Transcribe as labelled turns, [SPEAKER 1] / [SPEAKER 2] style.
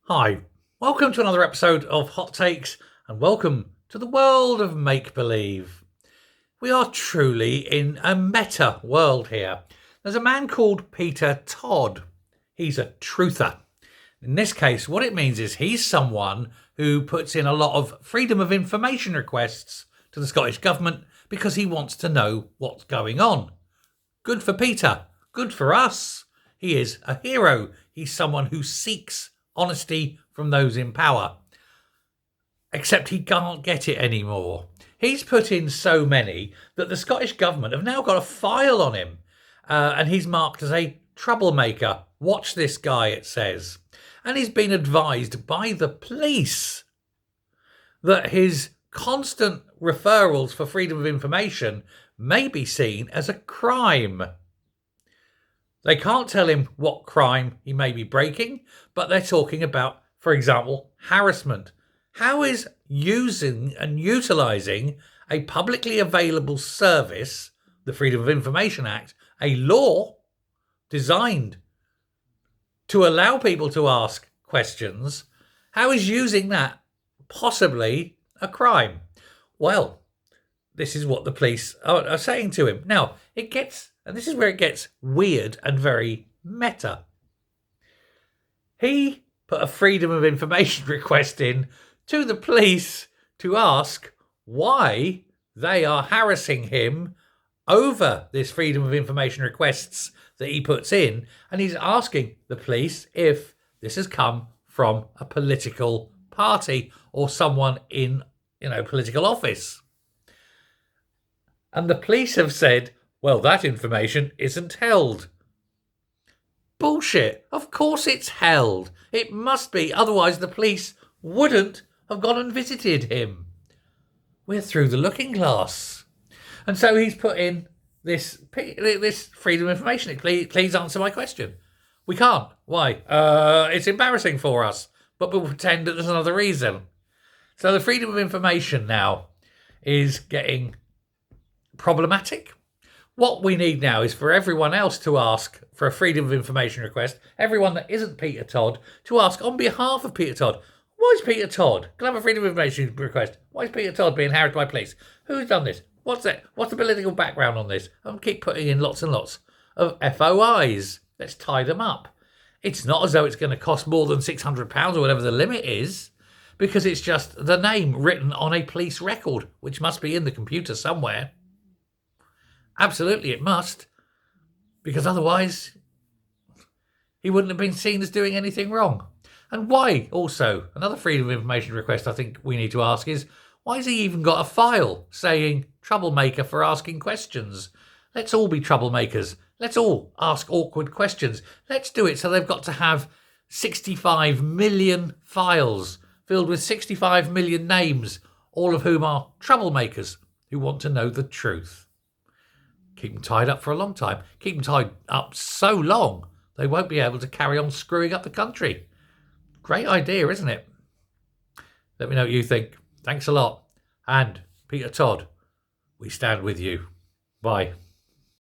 [SPEAKER 1] Hi, welcome to another episode of Hot Takes, and welcome to the world of make-believe. We are truly in a meta world here. There's a man called Peter Todd. He's a truther. In this case, what it means is he's someone who puts in a lot of freedom of information requests to the Scottish Government because he wants to know what's going on. Good for Peter. Good for us. He is a hero. He's someone who seeks honesty from those in power. Except he can't get it anymore. He's put in so many that the Scottish Government have now got a file on him. And he's marked as a troublemaker. Watch this guy, it says. And he's been advised by the police that his constant referrals for freedom of information may be seen as a crime. They can't tell him what crime he may be breaking, but they're talking about, for example, harassment. How is using and utilising a publicly available service, the Freedom of Information Act, a law designed to allow people to ask questions, how is using that possibly a crime? Well, this is what the police are saying to him. Now, and this is where it gets weird and very meta. He put a freedom of information request in to the police to ask why they are harassing him over this freedom of information requests that he puts in. And he's asking the police if this has come from a political party or someone in, political office. And the police have said, well, that information isn't held. Bullshit. Of course it's held. It must be. Otherwise the police wouldn't have gone and visited him. We're through the looking glass. And so he's put in this freedom of information. Please answer my question. We can't. Why? It's embarrassing for us. But we'll pretend that there's another reason. So the freedom of information now is getting problematic. What we need now is for everyone else to ask for a freedom of information request, everyone that isn't Peter Todd, to ask on behalf of Peter Todd, why is Peter Todd? Can I have a freedom of information request? Why is Peter Todd being harassed by police? Who's done this? What's it? What's the political background on this? And keep putting in lots and lots of FOIs. Let's tie them up. It's not as though it's going to cost more than £600 or whatever the limit is, because it's just the name written on a police record, which must be in the computer somewhere. Absolutely, it must, because otherwise he wouldn't have been seen as doing anything wrong. And why, also, another freedom of information request I think we need to ask is, why has he even got a file saying troublemaker for asking questions? Let's all be troublemakers. Let's all ask awkward questions. Let's do it so they've got to have 65 million files filled with 65 million names, all of whom are troublemakers who want to know the truth. Keep them tied up for a long time. Keep them tied up so long they won't be able to carry on screwing up the country. Great idea, isn't it? Let me know what you think. Thanks a lot. And Peter Todd, we stand with you. Bye.